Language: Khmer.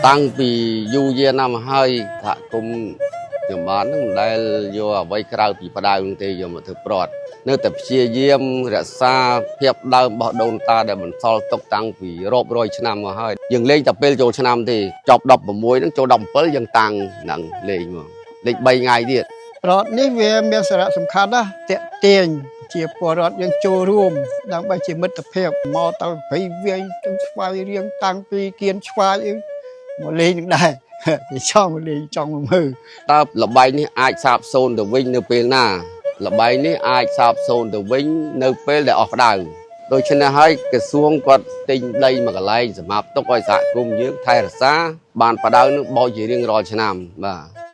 តាំងពីយូរយារណាស់មកហើយសហគមន៍ខ្ញុំបាននឹងមិនដែលយកអ្វីក្រៅពីផ្ដៅនោះទេយកមកធ្វើប្រត់នៅតែព្យាយាមរក្សាភាពដើមរបស់ដូនតាដែលបន្សល់ទុកតាំងពីរាប់រយឆ្នាំមកហើយយើងលេងតែពេលចូលឆ្នាំទេចប់16ហ្នឹងចូល17យើងតាំងហ្នឹងលេងមកលេង3ថ្ងៃទៀតប្រត់នេះវាមានសារៈសំខាន់ណាស់តាក់ទាញជាពលរដ្ឋយើងចូលរួមដើម្បីជាមិត្តភាពមកទៅព្រៃវាយទាំងស្វាយរៀងតាំងពីគៀនស្វាយអីមកលេងនឹងដែរចង់លេងចង់មើលតើល្បែងនេះអាចសាបសូន្យទៅវិញនៅពេលណាល្បែងនេះអាចសាបសូន្យទៅវិញនៅពេលដែលអស់ផ្ដៅដូច្នេះហើយក្រសួងគាត់ទិញដីមួយកន្លែងសម្រាប់ទុកឲ្យសហគមន៍យើងថែរក្សាបានផ្ដៅនឹងបោកជារៀងរាល់ឆ្នាំបាទ